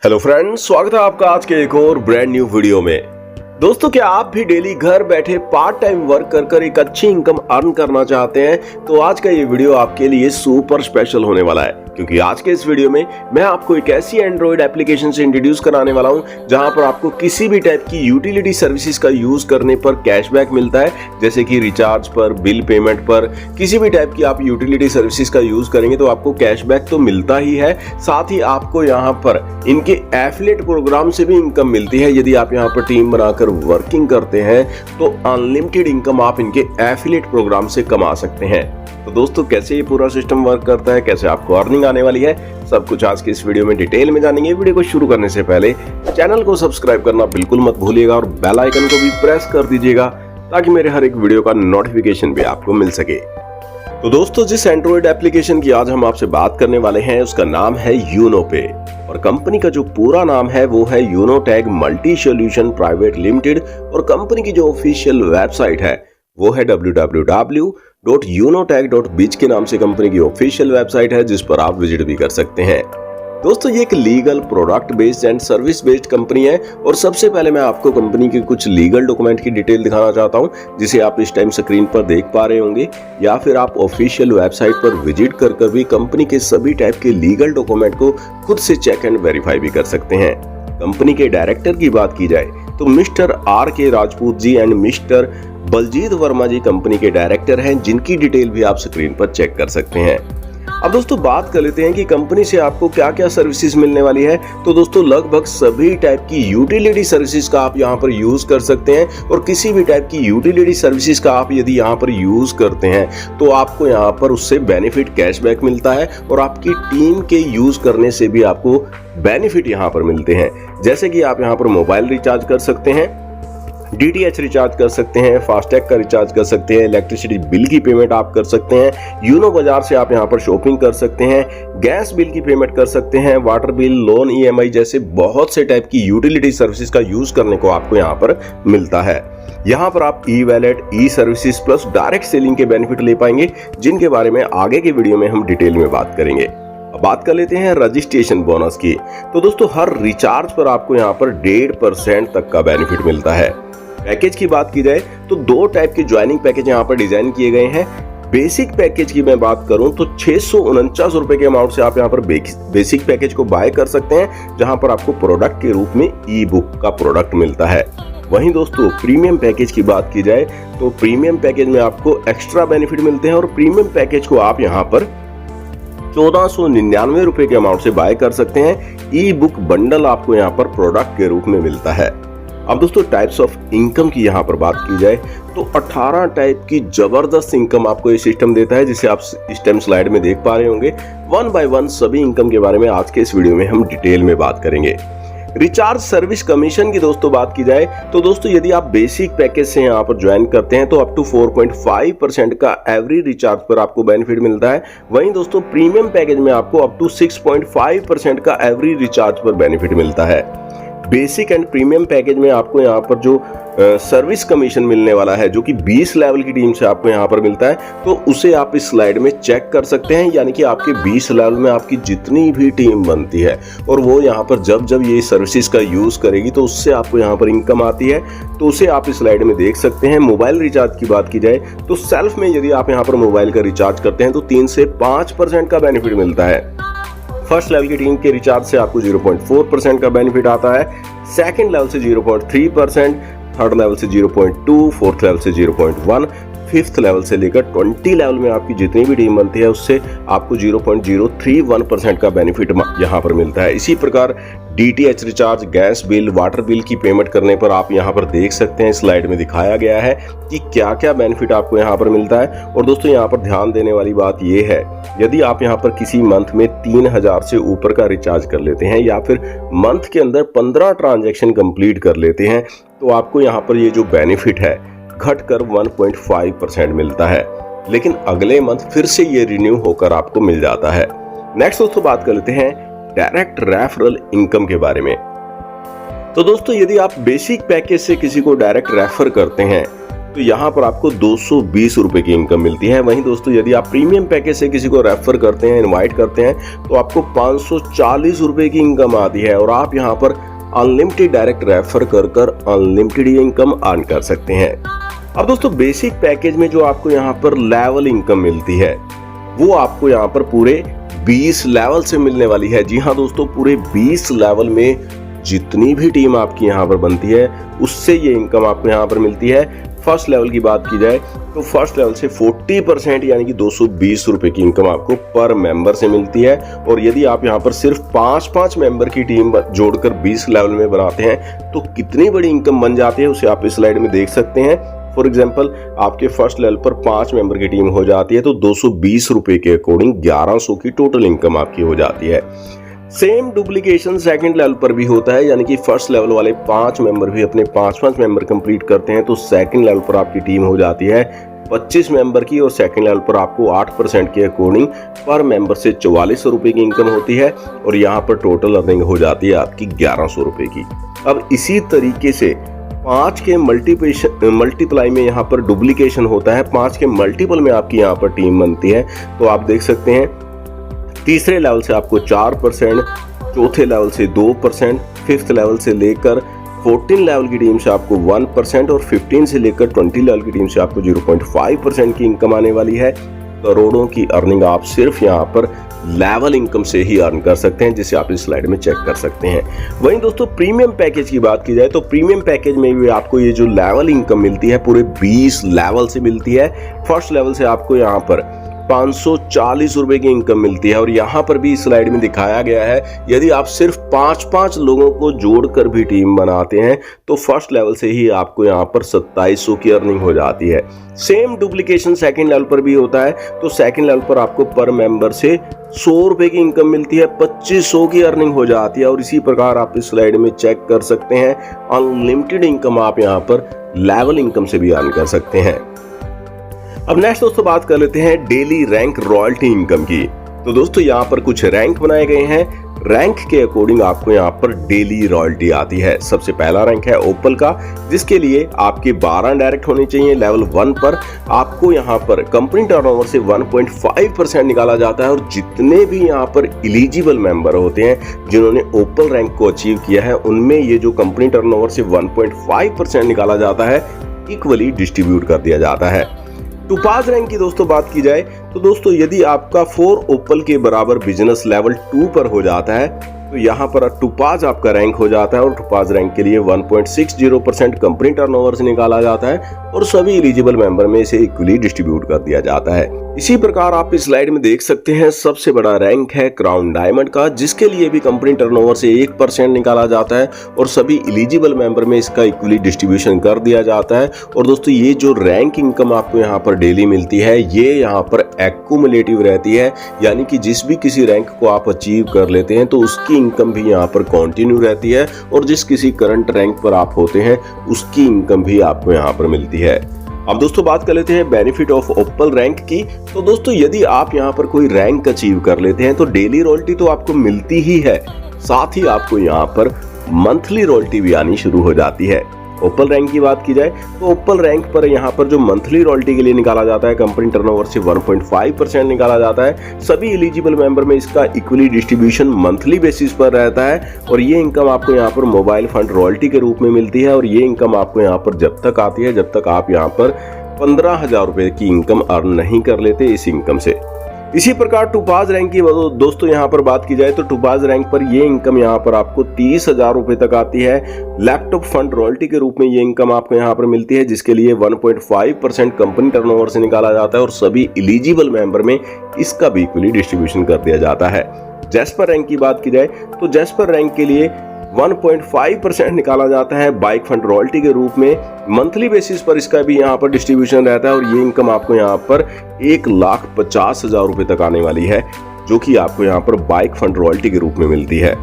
Hello friends, स्वागत है आपका आज के एक और ब्रांड न्यू वीडियो में। दोस्तों, क्या आप भी डेली घर बैठे पार्ट टाइम वर्क कर कर एक अच्छी इनकम अर्न करना चाहते हैं? तो आज का ये वीडियो आपके लिए सुपर स्पेशल होने वाला है, क्योंकि आज के इस वीडियो में मैं आपको एक ऐसी एंड्रॉइड एप्लीकेशन से इंट्रोड्यूस कराने वाला हूं जहां पर आपको किसी भी टाइप की यूटिलिटी सर्विसेज का यूज करने पर कैशबैक मिलता है। जैसे कि रिचार्ज पर, बिल पेमेंट पर, किसी भी टाइप की आप यूटिलिटी सर्विसेज का यूज करेंगे तो आपको कैशबैक तो मिलता ही है, साथ ही आपको यहाँ पर इनके एफिलिएट प्रोग्राम से भी इनकम मिलती है। यदि आप यहाँ पर टीम बनाकर वर्किंग करते हैं तो अनलिमिटेड इनकम आप इनके एफिलिएट प्रोग्राम से कमा सकते हैं। तो दोस्तों, कैसे ये पूरा सिस्टम वर्क करता है, कैसे आपको अर्निंग आने वाली है, सब कुछ आज के इस वीडियो में डिटेल में जानेंगे। वीडियो को शुरू करने से पहले चैनल को सब्सक्राइब करना बिल्कुल मत भूलिएगा और बेल आइकन को भी प्रेस कर दीजिएगा ताकि मेरे हर एक वीडियो का नोटिफिकेशन भी आपको मिल सके। तो दोस्तों, जिस एंड्रॉइड एप्लीकेशन की आज हम आपसे बात करने वाले हैं उसका नाम है यूनोपे, और कंपनी का जो पूरा नाम है वो है यूनोटैग मल्टी सॉल्यूशन प्राइवेट लिमिटेड, और कंपनी की जो ऑफिशियल वेबसाइट है वो है www.unotag.biz के नाम से कंपनी की ऑफिशियल वेबसाइट है, जिस पर आप विजिट भी कर सकते हैं। दोस्तों, ये एक legal product based and service based company है, और सबसे पहले मैं आपको कंपनी के कुछ लीगल डॉक्यूमेंट की डिटेल दिखाना चाहता हूं, जिसे आप इस टाइम स्क्रीन पर देख पा रहे होंगे, या फिर आप ऑफिशियल वेबसाइट पर विजिट कर भी कंपनी के सभी टाइप के लीगल डॉक्यूमेंट को खुद से चेक एंड वेरीफाई भी कर सकते हैं। कंपनी के डायरेक्टर की बात की जाए तो mister R.K. Rajput ji and mister Baljeet Verma ji company के डायरेक्टर हैं, जिनकी डिटेल भी आप स्क्रीन पर चेक कर सकते हैं। अब दोस्तों, बात कर लेते हैं कि कंपनी से आपको क्या क्या सर्विसेज मिलने वाली है। तो दोस्तों, लगभग सभी टाइप की यूटिलिटी सर्विसेज का आप यहां पर यूज कर सकते हैं, और किसी भी टाइप की यूटिलिटी सर्विसेज का आप यदि यहां पर यूज करते हैं तो आपको यहां पर उससे बेनिफिट कैशबैक मिलता है, और आपकी टीम के यूज करने से भी आपको बेनिफिट यहां पर मिलते हैं। जैसे कि आप यहां पर मोबाइल रिचार्ज कर सकते हैं, DTH रिचार्ज कर सकते हैं, फास्टैग का रिचार्ज कर सकते हैं, इलेक्ट्रिसिटी बिल की पेमेंट आप कर सकते हैं, यूनो बाजार से आप यहां पर शॉपिंग कर सकते हैं, गैस बिल की पेमेंट कर सकते हैं, वाटर बिल, लोन, EMI जैसे बहुत से टाइप की यूटिलिटी सर्विसेज का यूज करने को आपको यहां पर मिलता है। यहां पर आप ई-वैलेट, ई-सर्विसेज प्लस डायरेक्ट सेलिंग के बेनिफिट ले पाएंगे, जिनके बारे में आगे के वीडियो में हम डिटेल में बात करेंगे। अब बात कर लेते हैं रजिस्ट्रेशन बोनस की। तो दोस्तों, हर रिचार्ज पर आपको यहां पर 1.5% तक का बेनिफिट मिलता है। पैकेज की बात की जाए तो दो टाइप के ज्वाइनिंग पैकेज यहाँ पर डिजाइन किए गए हैं। बेसिक पैकेज की मैं बात करूं तो 649 रुपए के अमाउंट से आप यहाँ पर बेसिक पैकेज को बाय कर सकते हैं, जहां पर आपको प्रोडक्ट के रूप में ई-बुक का प्रोडक्ट मिलता है। वहीं दोस्तों, प्रीमियम पैकेज की बात की जाए तो प्रीमियम पैकेज में आपको एक्स्ट्रा बेनिफिट मिलते हैं, और प्रीमियम पैकेज को आप यहाँ पर 1499 रुपए के अमाउंट से बाय कर सकते हैं। ई-बुक बंडल आपको यहाँ पर प्रोडक्ट के रूप में मिलता है। अब दोस्तों, टाइप्स ऑफ इनकम की यहाँ पर बात की जाए तो 18 टाइप की जबरदस्त इनकम आपको ये सिस्टम देता है, जिसे आप इस टाइम स्लाइड में देख पा रहे होंगे। वन बाय वन सभी इनकम के बारे में आज के इस वीडियो में हम डिटेल में बात करेंगे। रिचार्ज सर्विस कमीशन की दोस्तों बात की जाए तो दोस्तों, यदि आप बेसिक पैकेज से यहाँ पर ज्वाइन करते हैं तो अप टू 4.5% का एवरी रिचार्ज पर आपको बेनिफिट मिलता है। वहीं दोस्तों, प्रीमियम पैकेज में आपको अप टू 6.5% का एवरी रिचार्ज पर बेनिफिट मिलता है। बेसिक एंड प्रीमियम पैकेज में आपको यहाँ पर जो सर्विस कमीशन मिलने वाला है, जो कि 20 लेवल की टीम से आपको यहाँ पर मिलता है, तो उसे आप इस स्लाइड में चेक कर सकते हैं। यानी कि आपके 20 लेवल में आपकी जितनी भी टीम बनती है और वो यहाँ पर जब जब ये सर्विसेज का यूज करेगी तो उससे आपको यहाँ पर इनकम आती है, तो उसे आप इस स्लाइड में देख सकते हैं। मोबाइल रिचार्ज की बात की जाए तो सेल्फ में यदि आप यहाँ पर मोबाइल का रिचार्ज करते हैं तो 3 से 5% का बेनिफिट मिलता है। फर्स्ट लेवल की टीम के रिचार्ज से आपको 0.4% का बेनिफिट आता है, सेकंड लेवल से 0.3%, थर्ड लेवल से 0.2%, फोर्थ लेवल से 0.1%, फिफ्थ लेवल से लेकर 20 लेवल में आपकी जितनी भी टीम बनती है उससे आपको 0.031% का बेनिफिट यहाँ पर मिलता है। इसी प्रकार DTH recharge, gas bill, water bill की पेमेंट करने पर आप यहाँ पर देख सकते हैं, स्लाइड में दिखाया गया है कि क्या क्या बेनिफिट आपको यहाँ पर मिलता है। और दोस्तों, यहाँ पर ध्यान देने वाली बात ये है, यदि आप यहाँ पर किसी मंथ में 3000 से ऊपर का रिचार्ज कर लेते हैं या फिर मंथ के अंदर 15 ट्रांजैक्शन कंप्लीट कर लेते हैं, तो आपको यहाँ पर ये जो बेनिफिट है घटकर 1.5% मिलता है, लेकिन अगले मंथ फिर से ये रिन्यू होकर आपको मिल जाता है। नेक्स्ट दोस्तों, बात कर लेते हैं डायरेक्ट रेफरल इनकम के बारे में। तो दोस्तों, यदि आप बेसिक पैकेज से किसी को डायरेक्ट रेफर करते हैं तो यहाँ पर आपको 220 रुपए की इनकम मिलती है। वहीं दोस्तों यदि आप प्रीमियम पैकेज से किसी को रेफर करते हैं, इनवाइट करते हैं, तो आपको 540 रुपए की इनकम आती है और आप यहाँ पर अनलिमिटेड डायरेक्ट रेफर कर अनलिमिटेड इनकम अर्न कर सकते हैं। अब दोस्तों बेसिक पैकेज में जो आपको यहाँ पर लेवल इनकम मिलती है वो आपको यहाँ पर पूरे 20 लेवल से मिलने वाली है। जी हाँ दोस्तों, पूरे 20 लेवल में जितनी भी टीम आपकी यहाँ पर बनती है उससे ये इनकम आपको यहाँ पर मिलती है। फर्स्ट लेवल की बात की जाए तो फर्स्ट लेवल से 40% यानी कि 220 रुपए की इनकम आपको पर मेंबर से मिलती है। और यदि आप यहाँ पर सिर्फ 5-5 मेंबर की टीम जोड़कर 20 लेवल में बनाते हैं तो कितनी बड़ी इनकम बन जाती है उसे आप इस स्लाइड में देख सकते हैं। फॉर एग्जाम्पल, आपके फर्स्ट लेवल पर 5 मेंबर की टीम हो जाती है तो 220 रुपए के अकॉर्डिंग 1100 की टोटल इनकम आपकी हो जाती है। सेम डुप्लीकेशन सेकंड लेवल पर भी होता है, यानी कि फर्स्ट लेवल वाले 5 मेंबर भी अपने 5-5 मेंबर कंप्लीट करते हैं तो सेकंड लेवल पर आपकी टीम हो जाती है 25 मेंबर की और सेकंड लेवल पर आपको 8% के अकॉर्डिंग पर मेंबर से 4400 रुपए की इनकम होती है और यहाँ पर टोटल अर्निंग हो जाती है आपकी 1100 रुपए की। अब इसी तरीके से 5 के मल्टीप्लाई में यहाँ पर डुप्लीकेशन होता है, 5 के मल्टीपल में आपकी यहाँ पर टीम बनती है। तो आप देख सकते हैं तीसरे लेवल से आपको 4%, चौथे लेवल से 2%, फिफ्थ लेवल से लेकर 14 लेवल की टीम से आपको 1% और 15 से लेकर 20 लेवल की टीम से आपको 0.5% की इनकम आने वाली है। करोड़ों की अर्निंग आप सिर्फ यहाँ पर लेवल इनकम से ही अर्न कर सकते हैं, जिसे आप इस स्लाइड में चेक कर सकते हैं। वहीं दोस्तों प्रीमियम पैकेज की बात की जाए तो प्रीमियम पैकेज में भी आपको ये जो लेवल इनकम मिलती है पूरे 20 लेवल से मिलती है। फर्स्ट लेवल से आपको यहाँ पर 540 रुपए की इनकम मिलती है और यहाँ पर भी इस स्लाइड में दिखाया गया है यदि आप सिर्फ 5-5 लोगों को जोड़कर भी टीम बनाते हैं तो फर्स्ट लेवल से ही आपको यहाँ पर 2700 की अर्निंग हो जाती है। सेम डुप्लीकेशन सेकंड लेवल पर भी होता है, तो सेकंड लेवल पर आपको पर मेंबर से 100 रुपए की इनकम मिलती है, 2500 की अर्निंग हो जाती है। और इसी प्रकार आप इस स्लाइड में चेक कर सकते हैं अनलिमिटेड इनकम आप यहाँ पर लेवल इनकम से भी अर्न कर सकते हैं। अब नेक्स्ट दोस्तों बात कर लेते हैं डेली रैंक रॉयल्टी इनकम की। तो दोस्तों यहाँ पर कुछ रैंक बनाए गए हैं, रैंक के अकॉर्डिंग आपको यहाँ पर डेली रॉयल्टी आती है। सबसे पहला रैंक है ओपल का, जिसके लिए आपके 12 डायरेक्ट होने चाहिए। लेवल 1 पर आपको यहाँ पर कंपनी टर्नओवर से 1.5% निकाला जाता है और जितने भी यहाँ पर एलिजिबल मेंबर होते हैं जिन्होंने ओपल रैंक को अचीव किया है उनमें ये जो कंपनी टर्नओवर से 1.5% निकाला जाता है इक्वली डिस्ट्रीब्यूट कर दिया जाता है। टोपाज रैंक की दोस्तों बात की जाए तो दोस्तों यदि आपका 4 ओपल के बराबर बिजनेस लेवल 2 पर हो जाता है तो यहाँ पर टोपाज आपका रैंक हो जाता है और टोपाज रैंक के लिए 1.60% कंपनी टर्नओवर से निकाला जाता है और सभी एलिजिबल मेंबर में इसे इक्वली डिस्ट्रीब्यूट कर दिया जाता है। इसी प्रकार आप इस स्लाइड में देख सकते हैं सबसे बड़ा रैंक है क्राउन डायमंड का, जिसके लिए भी कंपनी टर्नओवर से 1% निकाला जाता है और सभी एलिजिबल मेंबर में इसका इक्वली डिस्ट्रीब्यूशन कर दिया जाता है। और दोस्तों ये जो रैंक इनकम आपको यहाँ पर डेली मिलती है ये यहाँ पर एक्यूमुलेटिव रहती है, यानी कि जिस भी किसी रैंक को आप अचीव कर लेते हैं तो उसकी इनकम भी यहाँ पर कंटिन्यू रहती है और जिस किसी करंट रैंक पर आप होते हैं उसकी इनकम भी आपको यहाँ पर मिलती है। अब दोस्तों बात कर लेते हैं बेनिफिट ऑफ ओपल रैंक की। तो दोस्तों यदि आप यहाँ पर कोई रैंक अचीव कर लेते हैं तो डेली रॉयल्टी तो आपको मिलती ही है, साथ ही आपको यहाँ पर मंथली रॉयल्टी भी आनी शुरू हो जाती है। ओपल रैंक की बात की जाए तो ओपल रैंक पर यहाँ पर जो मंथली रॉयल्टी के लिए निकाला जाता है कंपनी टर्नओवर से 1.5% निकाला जाता है। सभी एलिजिबल मेंबर में इसका इक्वली डिस्ट्रीब्यूशन मंथली बेसिस पर रहता है और ये इनकम आपको यहाँ पर मोबाइल फंड रॉयल्टी के रूप में मिलती है और ये इनकम आपको यहाँ पर जब तक आती है जब तक आप यहाँ पर 15,000 रुपए की इनकम अर्न नहीं कर लेते इस इनकम से। इसी प्रकार टोपाज रैंक की दोस्तों यहाँ पर बात की जाए तो टोपाज रैंक पर ये इनकम यहाँ पर आपको 30,000 रुपए तक आती है। लैपटॉप फंड रॉयल्टी के रूप में ये इनकम आपको यहाँ पर मिलती है, जिसके लिए 1.5% कंपनी टर्नओवर से निकाला जाता है और सभी एलिजिबल मेंबर में इसका भी इक्वली डिस्ट्रीब्यूशन कर दिया जाता है। जैस्पर रैंक की बात की जाए तो जैस्पर रैंक के लिए 1.5% निकाला जाता है बाइक फंड रॉयल्टी के रूप में। मंथली बेसिस पर इसका भी यहाँ पर डिस्ट्रीब्यूशन रहता है और ये इनकम आपको यहाँ पर 1,50,000 रुपए तक आने वाली है, जो कि आपको यहाँ पर बाइक फंड रॉयल्टी के रूप में मिलती है।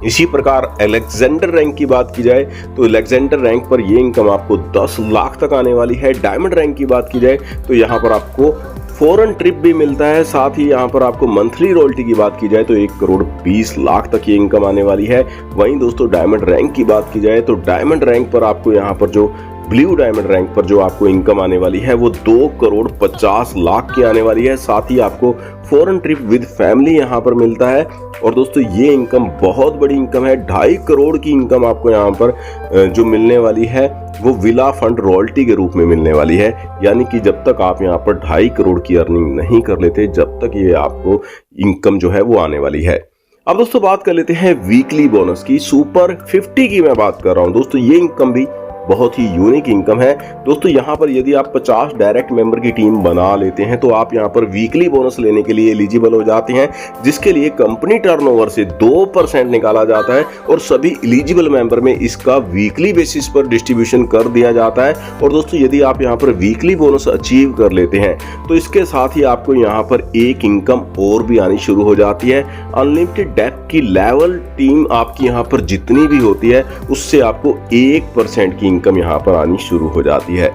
इसी प्रकार अलेक्जेंडर रैंक की बात की जाए तो अलेक्जेंडर रैंक पर ये इनकम आपको 10 लाख तक आने वाली है। डायमंड रैंक की बात की जाए तो यहाँ पर आपको फॉरेन ट्रिप भी मिलता है, साथ ही यहाँ पर आपको मंथली रॉयल्टी की बात की जाए तो 1,20,00,000 तक ये इनकम आने वाली है। वहीं दोस्तों डायमंड रैंक की बात की जाए तो डायमंड रैंक पर आपको यहाँ पर जो ब्लू डायमंड रैंक पर जो आपको इनकम आने वाली है वो 2 करोड़ 50 लाख की आने वाली है। साथ ही आपको फॉरेन ट्रिप विद फैमिली यहाँ पर मिलता है। और दोस्तों ये इनकम बहुत बड़ी इनकम है, 2.5 करोड़ की इनकम आपको यहाँ पर जो मिलने वाली है वो विला फंड रॉयल्टी के रूप में मिलने वाली है। यानी कि जब तक आप यहाँ पर 2.5 करोड़ की अर्निंग नहीं कर लेते, जब तक ये आपको इनकम जो है वो आने वाली है। अब दोस्तों बात कर लेते हैं वीकली बोनस की। सुपर 50 की मैं बात कर रहा हूं दोस्तों, ये इनकम भी बहुत ही यूनिक इनकम है दोस्तों। यहाँ पर यदि आप 50 डायरेक्ट मेंबर की टीम बना लेते हैं तो आप यहाँ पर वीकली बोनस लेने के लिए एलिजिबल हो जाते हैं, जिसके लिए कंपनी टर्नओवर से 2% निकाला जाता है और सभी एलिजिबल मेंबर में इसका वीकली बेसिस पर डिस्ट्रीब्यूशन कर दिया जाता है। और दोस्तों यदि आप यहाँ पर वीकली बोनस अचीव कर लेते हैं तो इसके साथ ही आपको यहाँ पर एक इनकम और भी आनी शुरू हो जाती है। अनलिमिटेड डेप्थ की लेवल टीम आपकी यहाँ पर जितनी भी होती है उससे आपको 1% की इनकम यहाँ पर आनी शुरू हो जाती है।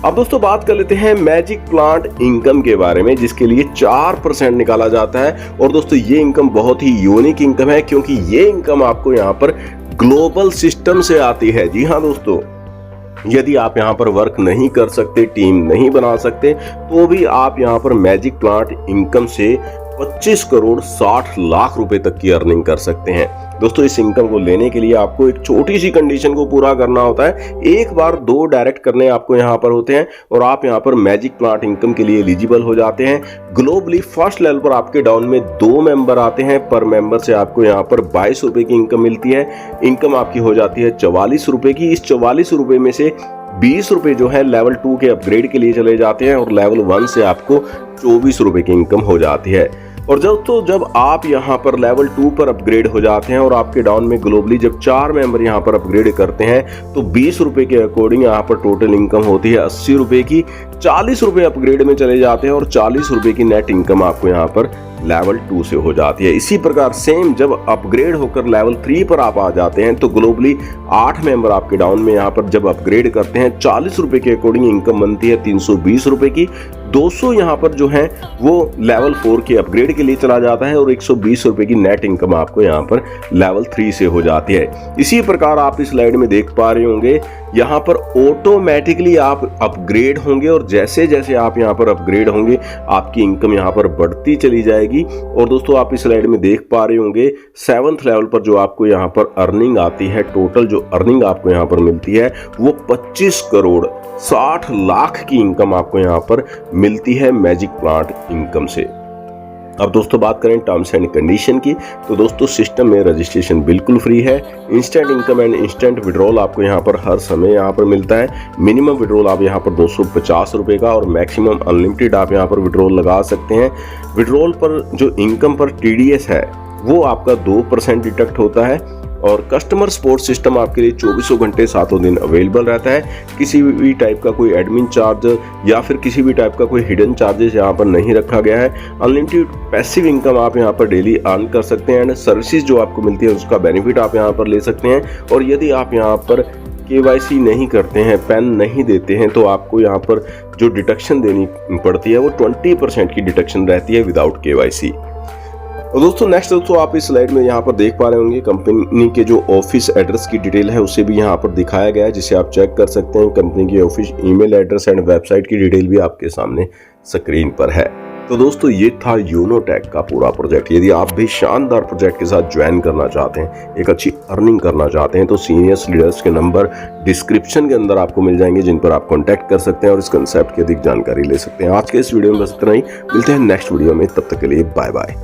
अब दोस्तों बात कर लेते हैं मैजिक प्लांट इनकम के बारे में, जिसके लिए 4% निकाला जाता है। और दोस्तों ये इनकम बहुत ही यूनिक इनकम है, क्योंकि ये इनकम आपको यहाँ पर ग्लोबल सिस्टम से आती है। जी हाँ दोस्तों, यदि आप यहाँ पर वर्क नहीं कर सकते, टीम नहीं बना सकते, तो भी आप यहाँ पर मैजिक प्लांट इनकम से 25 करोड़ 60 लाख रुपए तक की अर्निंग कर सकते हैं। दोस्तों इस इनकम को लेने के लिए आपको एक छोटी सी कंडीशन को पूरा करना होता है। एक बार 2 डायरेक्ट करने आपको यहाँ पर होते हैं और आप यहाँ पर मैजिक प्लांट इनकम के लिए एलिजिबल हो जाते हैं। ग्लोबली फर्स्ट लेवल पर आपके डाउन में 2 मेंबर आते हैं। पर मेंबर से आपको यहाँ पर 22 रुपए की इनकम मिलती है। इनकम आपकी हो जाती है 44 रुपए की। इस 44 रुपए में से 20 रुपए जो है लेवल 2 के अपग्रेड के लिए चले जाते हैं और लेवल 1 से आपको 24 रुपए की इनकम हो जाती है। और जब आप यहाँ पर लेवल 2 पर अपग्रेड हो जाते हैं और आपके डाउन में ग्लोबली जब 4 मेंबर यहाँ पर अपग्रेड करते हैं तो 20 रुपए के अकॉर्डिंग यहाँ पर टोटल इनकम होती है 80 रुपए की। 40 रुपए अपग्रेड में चले जाते हैं और 40 रुपए की नेट इनकम आपको यहाँ पर लेवल 2 से हो जाती है। इसी प्रकार सेम जब अपग्रेड होकर लेवल 3 पर आप आ जाते हैं तो ग्लोबली 8 मेंबर आपके डाउन में यहाँ पर जब अपग्रेड करते हैं 40 रुपए के अकॉर्डिंग इनकम बनती है 320 रुपए की। 200 यहाँ पर जो है वो लेवल 4 के अपग्रेड के लिए चला जाता है और 120 रुपए की नेट इनकम आपको यहाँ पर लेवल 3 से हो जाती है। इसी प्रकार आप इस स्लाइड में देख पा रहे होंगे, यहाँ पर ऑटोमेटिकली आप अपग्रेड होंगे और जैसे जैसे आप यहाँ पर अपग्रेड होंगे आपकी इनकम यहाँ पर बढ़ती चली जाएगी। और दोस्तों आप इस स्लाइड में देख पा रहे होंगे 7th लेवल पर जो आपको यहाँ पर अर्निंग आती है, टोटल जो अर्निंग आपको यहाँ पर मिलती है वो 25 करोड़ 60 लाख की इनकम आपको यहाँ पर मिलती है मैजिक प्लांट इनकम से। अब दोस्तों बात करें टर्म्स एंड कंडीशन की, तो दोस्तों सिस्टम में रजिस्ट्रेशन बिल्कुल फ्री है। Instant income and instant withdrawal आपको यहाँ पर हर समय यहाँ पर मिलता है। मिनिमम विड्रॉल आप यहाँ पर 250 रुपए का और मैक्सिमम अनलिमिटेड आप यहाँ पर विड्रॉल लगा सकते हैं। विड्रॉल पर जो इनकम पर TDS है वो आपका 2% डिडक्ट होता है और कस्टमर सपोर्ट सिस्टम आपके लिए 24 घंटे 7 दिन अवेलेबल रहता है। किसी भी टाइप का कोई एडमिन चार्ज या फिर किसी भी टाइप का कोई हिडन चार्जेस यहाँ पर नहीं रखा गया है। अनलिमिटेड पैसिव इनकम आप यहाँ पर डेली अर्न कर सकते हैं एंड सर्विसेज जो आपको मिलती है उसका बेनिफिट आप यहाँ पर ले सकते हैं। और यदि आप यहाँ पर KYC नहीं करते हैं, पैन नहीं देते हैं, तो आपको यहाँ पर जो डिडक्शन देनी पड़ती है वो 20% की डिडक्शन रहती है विदाउट KYC। और दोस्तों नेक्स्ट आप इस स्लाइड में यहाँ पर देख पा रहे होंगे कंपनी के जो ऑफिस एड्रेस की डिटेल है उसे भी यहाँ पर दिखाया गया है, जिसे आप चेक कर सकते हैं। कंपनी की office email address and website की डिटेल भी आपके सामने स्क्रीन पर है। तो दोस्तों ये था यूनोटेक का पूरा प्रोजेक्ट। यदि आप भी शानदार प्रोजेक्ट के साथ ज्वाइन करना चाहते हैं, एक अच्छी अर्निंग करना चाहते हैं, तो सीनियर्स लीडर्स के नंबर डिस्क्रिप्शन के अंदर आपको मिल जाएंगे, जिन पर आप कांटेक्ट कर सकते हैं और इस कंसेप्ट की अधिक जानकारी ले सकते हैं। आज के इस वीडियो में बस इतना ही, मिलते हैं नेक्स्ट वीडियो में, तब तक के लिए बाय बाय।